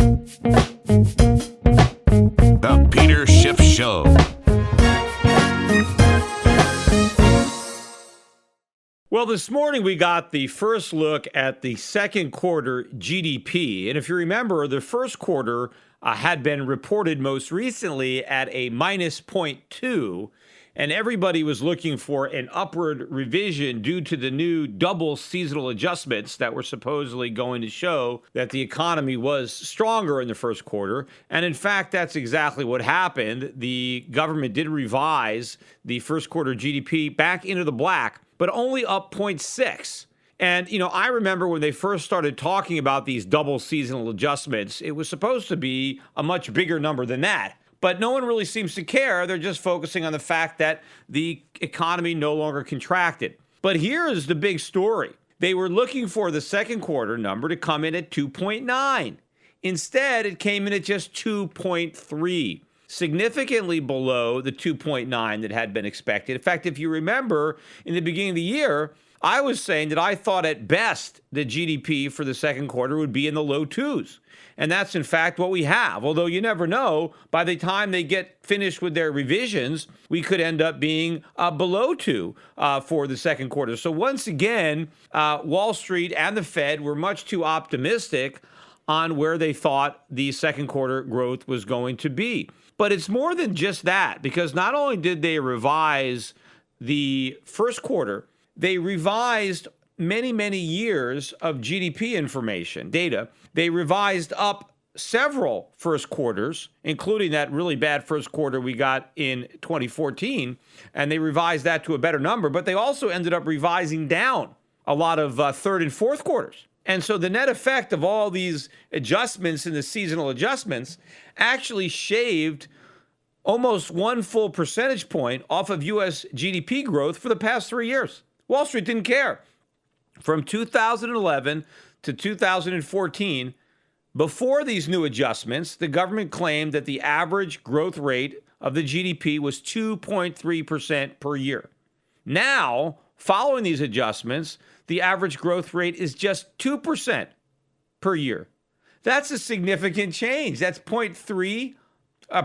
The Peter Schiff Show. Well, this morning we got the first look at the second quarter GDP. And if you remember, the first quarter had been reported most recently at a minus 0.2. And everybody was looking for an upward revision due to the new double seasonal adjustments that were supposedly going to show that the economy was stronger in the first quarter. And in fact, that's exactly what happened. The government did revise the first quarter GDP back into the black, but only up 0.6. And, I remember when they first started talking about these double seasonal adjustments, it was supposed to be a much bigger number than that. But no one really seems to care. They're just focusing on the fact that the economy no longer contracted. But here is the big story. They were looking for the second quarter number to come in at 2.9. Instead, it came in at just 2.3, significantly below the 2.9 that had been expected. In fact, if you remember, in the beginning of the year, I was saying that I thought at best the GDP for the second quarter would be in the low twos. And that's, in fact, what we have. Although you never know, by the time they get finished with their revisions, we could end up being below 2 for the second quarter. So once again, Wall Street and the Fed were much too optimistic on where they thought the second quarter growth was going to be. But it's more than just that, because not only did they revise the first quarter, they revised many, many years of GDP information, data. They revised up several first quarters, including that really bad first quarter we got in 2014, and they revised that to a better number. But they also ended up revising down a lot of third and fourth quarters. And so the net effect of all these adjustments and the seasonal adjustments actually shaved almost 1 full percentage point off of U.S. GDP growth for the past 3 years. Wall Street didn't care. From 2011 to 2014, before these new adjustments, the government claimed that the average growth rate of the GDP was 2.3% per year. Now, following these adjustments, the average growth rate is just 2% per year. That's a significant change. That's 0.3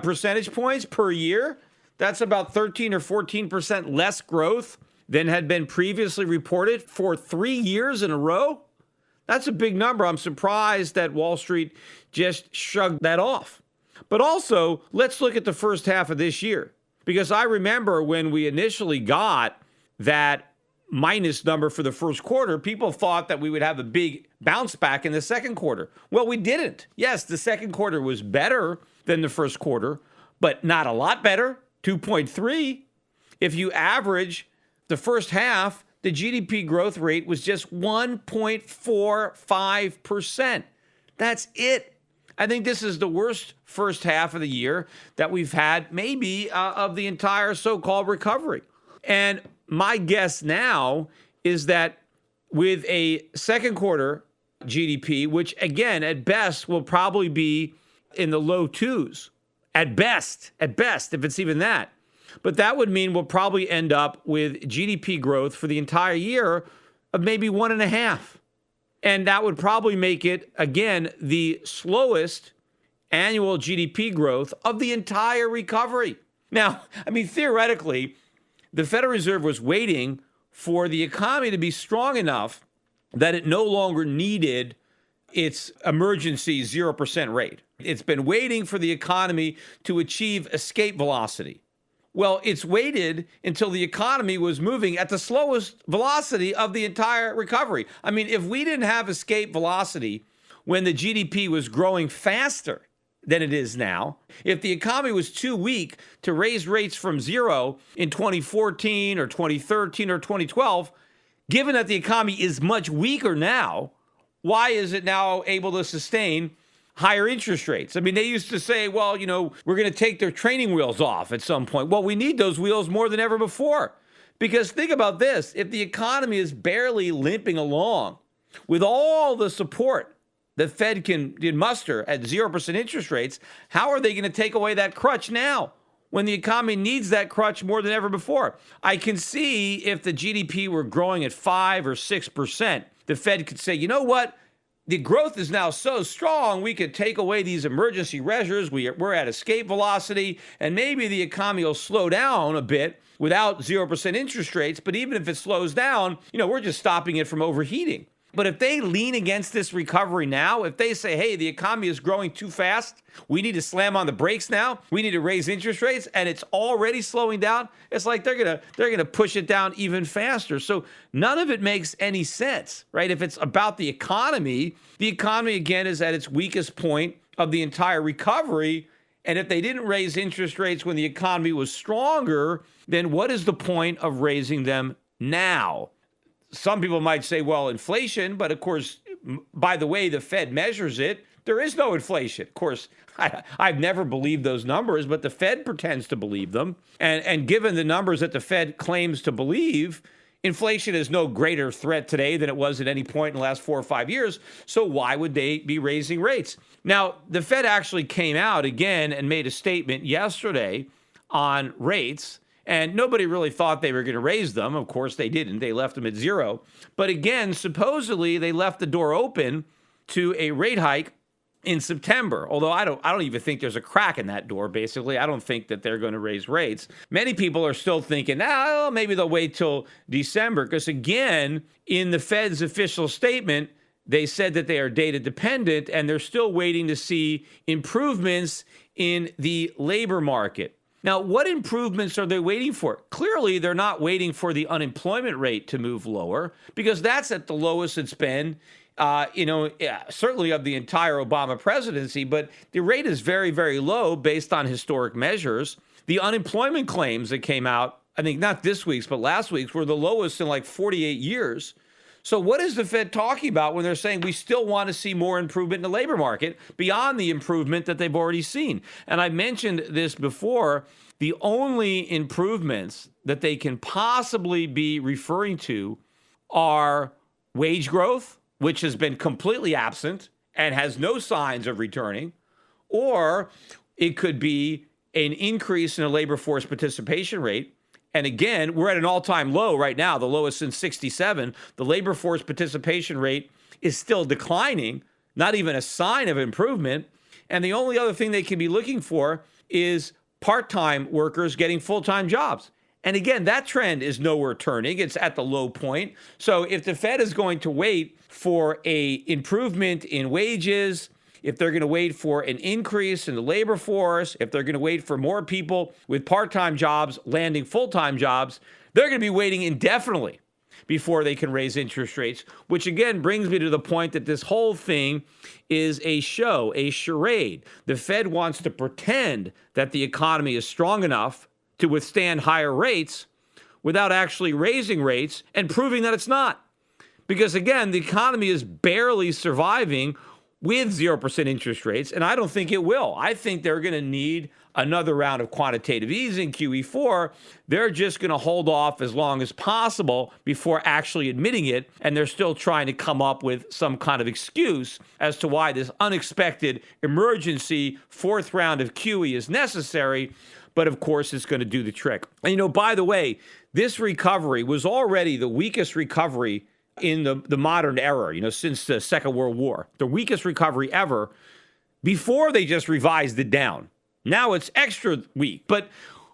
percentage points per year. That's about 13 or 14% less growth than had been previously reported for 3 years in a row. That's a big number. I'm surprised that Wall Street just shrugged that off. But also, let's look at the first half of this year, because I remember when we initially got that minus number for the first quarter, people thought that we would have a big bounce back in the second quarter. Well, we didn't. Yes, the second quarter was better than the first quarter, but not a lot better, 2.3. If you average the first half, the GDP growth rate was just 1.45%. That's it. I think this is the worst first half of the year that we've had, maybe of the entire so-called recovery. And my guess now is that with a second quarter GDP, which again, at best, will probably be in the low twos, at best, if it's even that. But that would mean we'll probably end up with GDP growth for the entire year of maybe 1.5. And that would probably make it, again, the slowest annual GDP growth of the entire recovery. Now, theoretically, the Federal Reserve was waiting for the economy to be strong enough that it no longer needed its emergency 0% rate. It's been waiting for the economy to achieve escape velocity. Well, it's waited until the economy was moving at the slowest velocity of the entire recovery. If we didn't have escape velocity when the GDP was growing faster than it is now, if the economy was too weak to raise rates from 0 in 2014 or 2013 or 2012, given that the economy is much weaker now, why is it now able to sustain higher interest rates? They used to say, well, we're going to take their training wheels off at some point. Well, we need those wheels more than ever before. Because think about this. If the economy is barely limping along with all the support the Fed can muster at 0% interest rates, how are they going to take away that crutch now when the economy needs that crutch more than ever before? I can see if the GDP were growing at 5 or 6%, the Fed could say, you know what? the growth is now so strong, we could take away these emergency measures. We're at escape velocity, and maybe the economy will slow down a bit without 0% interest rates. But even if it slows down, we're just stopping it from overheating. But if they lean against this recovery now, if they say, hey, the economy is growing too fast, we need to slam on the brakes now, we need to raise interest rates, and it's already slowing down, it's like they're gonna push it down even faster. So none of it makes any sense, right? If it's about the economy again is at its weakest point of the entire recovery. And if they didn't raise interest rates when the economy was stronger, then what is the point of raising them now? Some people might say, well, inflation, but of course, by the way the Fed measures it, there is no inflation. Of course, I've never believed those numbers, but the Fed pretends to believe them. And given the numbers that the Fed claims to believe, inflation is no greater threat today than it was at any point in the last 4 or 5 years. So why would they be raising rates? Now, the Fed actually came out again and made a statement yesterday on rates. And nobody really thought they were going to raise them. Of course, they didn't. They left them at zero. But again, supposedly they left the door open to a rate hike in September. Although I don't even think there's a crack in that door, basically. I don't think that they're going to raise rates. Many people are still thinking, maybe they'll wait till December. Because again, in the Fed's official statement, they said that they are data dependent and they're still waiting to see improvements in the labor market. Now, what improvements are they waiting for? Clearly, they're not waiting for the unemployment rate to move lower because that's at the lowest it's been, certainly of the entire Obama presidency. But the rate is very, very low based on historic measures. The unemployment claims that came out, I think not this week's, but last week's, were the lowest in like 48 years. So what is the Fed talking about when they're saying we still want to see more improvement in the labor market beyond the improvement that they've already seen? And I mentioned this before, the only improvements that they can possibly be referring to are wage growth, which has been completely absent and has no signs of returning, or it could be an increase in the labor force participation rate. And again, we're at an all-time low right now, the lowest since 1967. The labor force participation rate is still declining, not even a sign of improvement. And the only other thing they can be looking for is part-time workers getting full-time jobs. And again, that trend is nowhere turning. It's at the low point. So if the Fed is going to wait for an improvement in wages, if they're going to wait for an increase in the labor force, if they're going to wait for more people with part-time jobs landing full-time jobs, they're going to be waiting indefinitely before they can raise interest rates, which again brings me to the point that this whole thing is a show, a charade. The Fed wants to pretend that the economy is strong enough to withstand higher rates without actually raising rates and proving that it's not. Because again, the economy is barely surviving with 0% interest rates, and I don't think it will. I think they're going to need another round of quantitative easing, QE4. They're just going to hold off as long as possible before actually admitting it, and they're still trying to come up with some kind of excuse as to why this unexpected emergency fourth round of QE is necessary, but of course it's going to do the trick. And by the way, this recovery was already the weakest recovery in the modern era, since the Second World War, the weakest recovery ever before they just revised it down. Now it's extra weak, but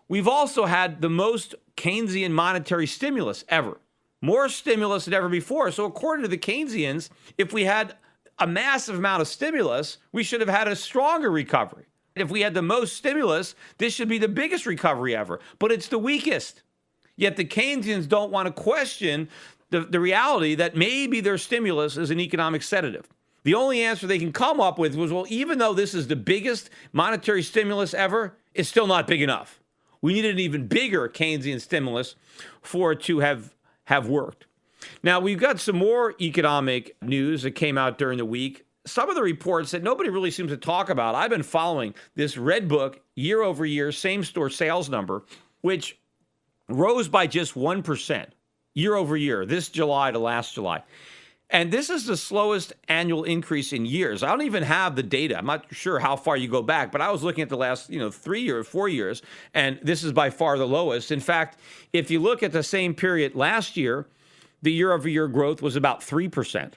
we've also had the most Keynesian monetary stimulus ever, more stimulus than ever before. So according to the Keynesians, if we had a massive amount of stimulus, we should have had a stronger recovery. If we had the most stimulus, this should be the biggest recovery ever, but it's the weakest. Yet the Keynesians don't want to question the reality that maybe their stimulus is an economic sedative. The only answer they can come up with was, well, even though this is the biggest monetary stimulus ever, it's still not big enough. We needed an even bigger Keynesian stimulus for it to have worked. Now, we've got some more economic news that came out during the week. Some of the reports that nobody really seems to talk about. I've been following this Red Book year over year same-store sales number, which rose by just 1%. Year over year, this July to last July. And this is the slowest annual increase in years. I don't even have the data. I'm not sure how far you go back, but I was looking at the last, 3 or 4 years, and this is by far the lowest. In fact, if you look at the same period last year, the year over year growth was about 3%.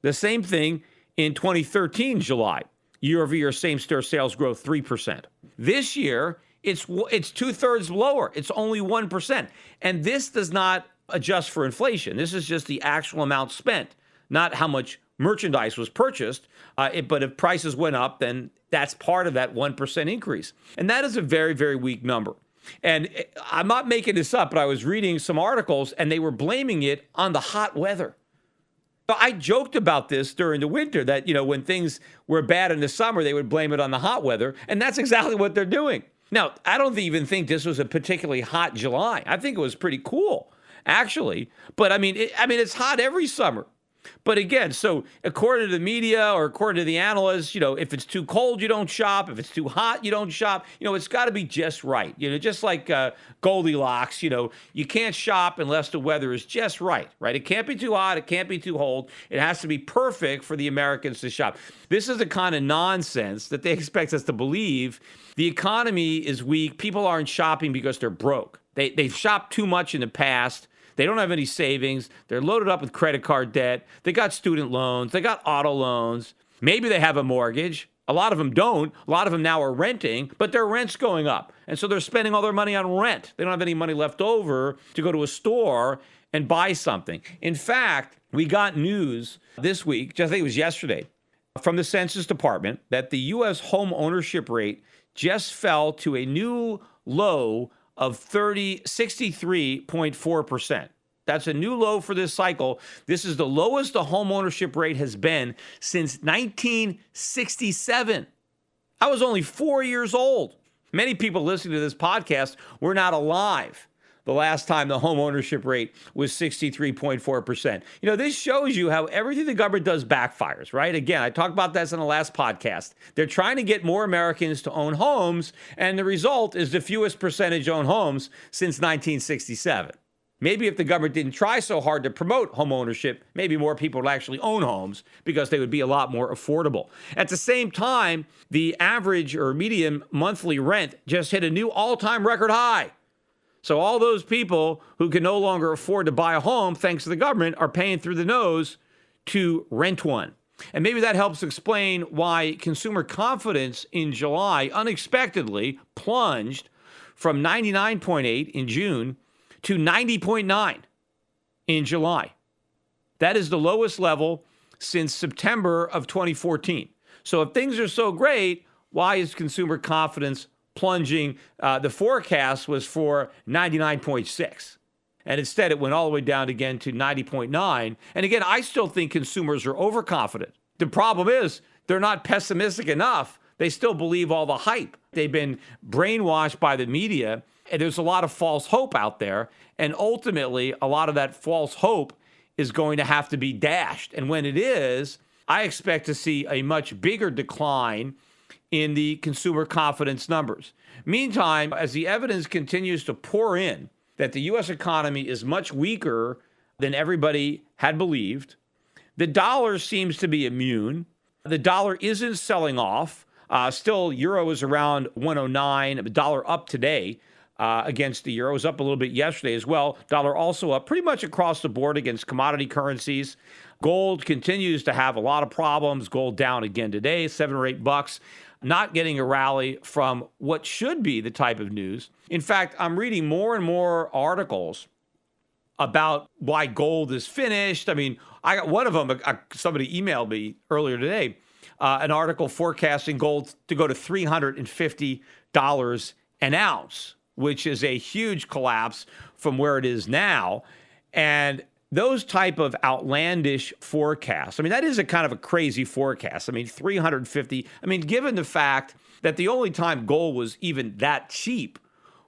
The same thing in 2013, July, year-over-year same-store sales growth 3%. This year, it's two-thirds lower. It's only 1%. And this does not adjust for inflation. This is just the actual amount spent, not how much merchandise was purchased. But if prices went up, then that's part of that 1% increase. And that is a very, very weak number. And I'm not making this up, but I was reading some articles, and they were blaming it on the hot weather. I joked about this during the winter that, when things were bad in the summer, they would blame it on the hot weather. And that's exactly what they're doing. Now, I don't even think this was a particularly hot July. I think it was pretty cool, actually. But it's hot every summer. But again, so according to the media or according to the analysts, if it's too cold, you don't shop. If it's too hot, you don't shop. It's got to be just right. Just like Goldilocks, you can't shop unless the weather is just right? It can't be too hot. It can't be too cold. It has to be perfect for the Americans to shop. This is the kind of nonsense that they expect us to believe. The economy is weak. People aren't shopping because they're broke. They've shopped too much in the past. They don't have any savings. They're loaded up with credit card debt. They got student loans. They got auto loans. Maybe they have a mortgage. A lot of them don't. A lot of them now are renting, but their rent's going up. And so they're spending all their money on rent. They don't have any money left over to go to a store and buy something. In fact, we got news this week, I think it was yesterday, from the Census Department that the U.S. home ownership rate just fell to a new low of 63.4%. That's a new low for this cycle. This is the lowest the home ownership rate has been since 1967. I was only 4 years old. Many people listening to this podcast were not alive the last time the home ownership rate was 63.4%. This shows you how everything the government does backfires, right? Again, I talked about this in the last podcast. They're trying to get more Americans to own homes, and the result is the fewest percentage owned homes since 1967. Maybe if the government didn't try so hard to promote home ownership, maybe more people would actually own homes because they would be a lot more affordable. At the same time, the average or median monthly rent just hit a new all-time record high. So all those people who can no longer afford to buy a home, thanks to the government, are paying through the nose to rent one. And maybe that helps explain why consumer confidence in July unexpectedly plunged from 99.8 in June to 90.9 in July. That is the lowest level since September of 2014. So if things are so great, why is consumer confidence plunging? The forecast was for 99.6. And instead, it went all the way down again to 90.9. And again, I still think consumers are overconfident. The problem is they're not pessimistic enough. They still believe all the hype. They've been brainwashed by the media. And there's a lot of false hope out there. And ultimately, a lot of that false hope is going to have to be dashed. And when it is, I expect to see a much bigger decline in the consumer confidence numbers. Meantime, as the evidence continues to pour in that the U.S. economy is much weaker than everybody had believed, the dollar seems to be immune. The dollar isn't selling off. Still, euro is around 109. The dollar up today against the euro. It was up a little bit yesterday as well. Dollar also up pretty much across the board against commodity currencies. Gold continues to have a lot of problems. Gold down again today, $7 or $8. Not getting a rally from what should be the type of news. In fact, I'm reading more and more articles about why gold is finished. I mean, I got one of them, somebody emailed me earlier today, an article forecasting gold to go to $350 an ounce, which is a huge collapse from where it is now. And those type of outlandish forecasts, I mean, that is a kind of a crazy forecast. I mean, 350, given the fact that the only time gold was even that cheap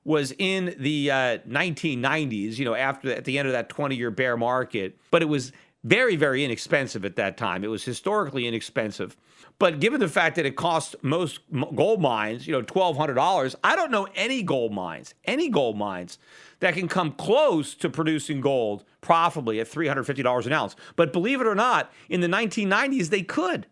was in the 1990s, at the end of that 20-year bear market. But it was very, very inexpensive at that time. It was historically inexpensive. But given the fact that it cost most gold mines, $1,200, I don't know any gold mines that can come close to producing gold profitably at $350 an ounce. But believe it or not, in the 1990s, they could.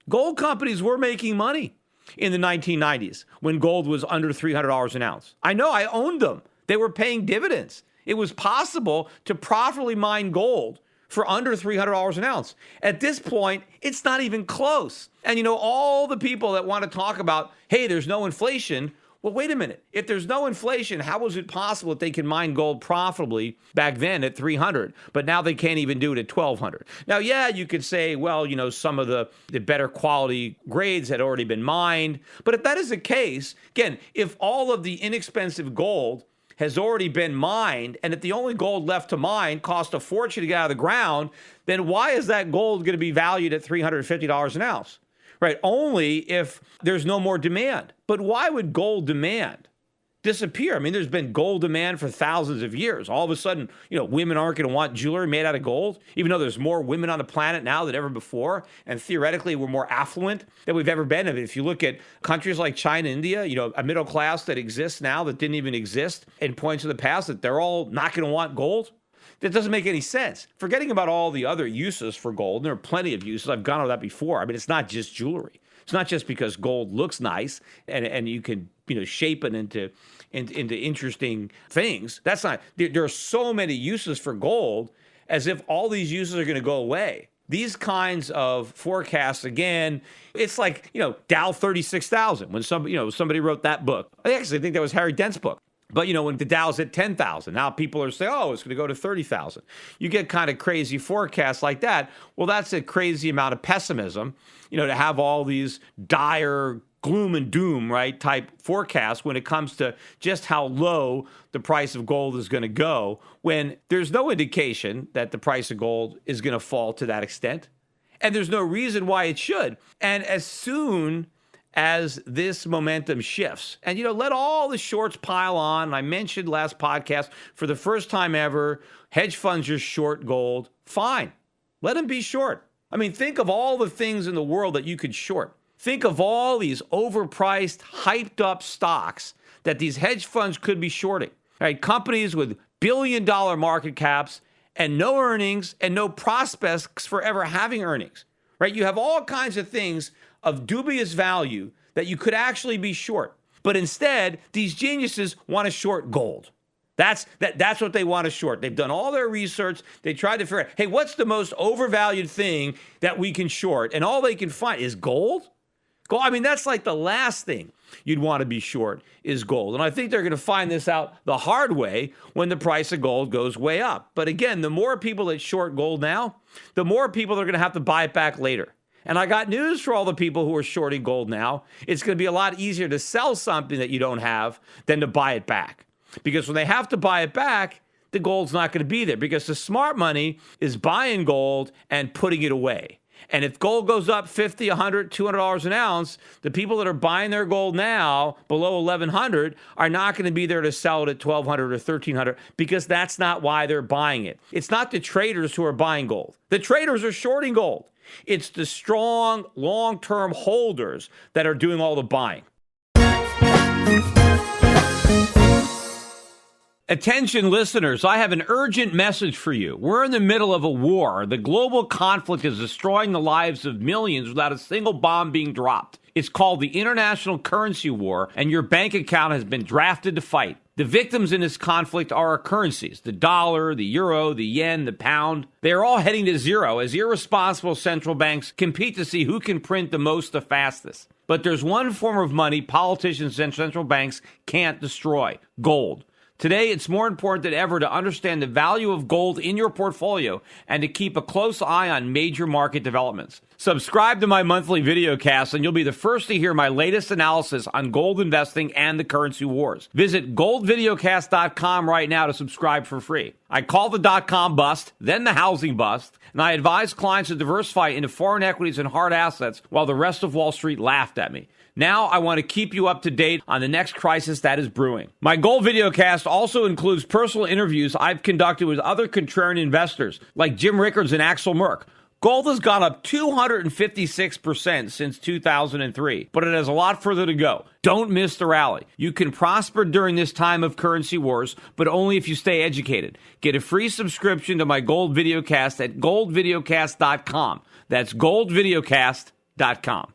Gold companies were making money in the 1990s when gold was under $300 an ounce. I know, I owned them. They were paying dividends. It was possible to profitably mine gold for under $300 an ounce. At this point, it's not even close. And all the people that want to talk about, hey, there's no inflation. Well, wait a minute. If there's no inflation, how was it possible that they can mine gold profitably back then at 300, but now they can't even do it at 1,200? Now, yeah, you could say, well, some of the better quality grades had already been mined. But if that is the case, again, if all of the inexpensive gold has already been mined, and if the only gold left to mine cost a fortune to get out of the ground, then why is that gold going to be valued at $350 an ounce? Right, only if there's no more demand. But why would gold demand disappear? I mean, there's been gold demand for thousands of years. All of a sudden, women aren't going to want jewelry made out of gold, even though there's more women on the planet now than ever before. And theoretically, we're more affluent than we've ever been. If you look at countries like China, India, a middle class that exists now that didn't even exist in points of the past, that they're all not going to want gold. That doesn't make any sense. Forgetting about all the other uses for gold, and there are plenty of uses. I've gone over that before. I mean, it's not just jewelry. It's not just because gold looks nice and you can shape it into interesting things. That's not. There are so many uses for gold, as if all these uses are going to go away. These kinds of forecasts, again, it's like Dow 36,000 when somebody wrote that book. I actually think that was Harry Dent's book. But, when the Dow's at 10,000, now people are saying, oh, it's going to go to 30,000. You get kind of crazy forecasts like that. Well, that's a crazy amount of pessimism, to have all these dire gloom and doom, right, type forecasts when it comes to just how low the price of gold is going to go, when there's no indication that the price of gold is going to fall to that extent. And there's no reason why it should. And as soon as this momentum shifts, and let all the shorts pile on. I mentioned last podcast, for the first time ever, hedge funds are short gold. Fine, let them be short. I mean, think of all the things in the world that you could short. Think of all these overpriced, hyped up stocks that these hedge funds could be shorting. Right? Companies with billion-dollar market caps and no earnings and no prospects for ever having earnings. Right? You have all kinds of things of dubious value that you could actually be short. But instead, these geniuses want to short gold. That's what they want to short. They've done all their research. They tried to figure out, hey, what's the most overvalued thing that we can short? And all they can find is gold? Gold, I mean, that's like the last thing you'd want to be short is gold. And I think they're going to find this out the hard way when the price of gold goes way up. But again, the more people that short gold now, the more people are going to have to buy it back later. And I got news for all the people who are shorting gold now. It's going to be a lot easier to sell something that you don't have than to buy it back. Because when they have to buy it back, the gold's not going to be there. Because the smart money is buying gold and putting it away. And if gold goes up $50, $100, $200 an ounce, the people that are buying their gold now below $1,100 are not going to be there to sell it at $1,200 or $1,300 because that's not why they're buying it. It's not the traders who are buying gold. The traders are shorting gold. It's the strong, long-term holders that are doing all the buying. Attention listeners, I have an urgent message for you. We're in the middle of a war. The global conflict is destroying the lives of millions without a single bomb being dropped. It's called the International Currency War, and your bank account has been drafted to fight. The victims in this conflict are our currencies, the dollar, the euro, the yen, the pound. They are all heading to zero as irresponsible central banks compete to see who can print the most the fastest. But there's one form of money politicians and central banks can't destroy: gold. Today, it's more important than ever to understand the value of gold in your portfolio and to keep a close eye on major market developments. Subscribe to my monthly videocast and you'll be the first to hear my latest analysis on gold investing and the currency wars. Visit goldvideocast.com right now to subscribe for free. I call the dot-com bust, then the housing bust, and I advise clients to diversify into foreign equities and hard assets while the rest of Wall Street laughed at me. Now I want to keep you up to date on the next crisis that is brewing. My Gold Videocast also includes personal interviews I've conducted with other contrarian investors like Jim Rickards and Axel Merck. Gold has gone up 256% since 2003, but it has a lot further to go. Don't miss the rally. You can prosper during this time of currency wars, but only if you stay educated. Get a free subscription to my Gold Videocast at goldvideocast.com. That's goldvideocast.com.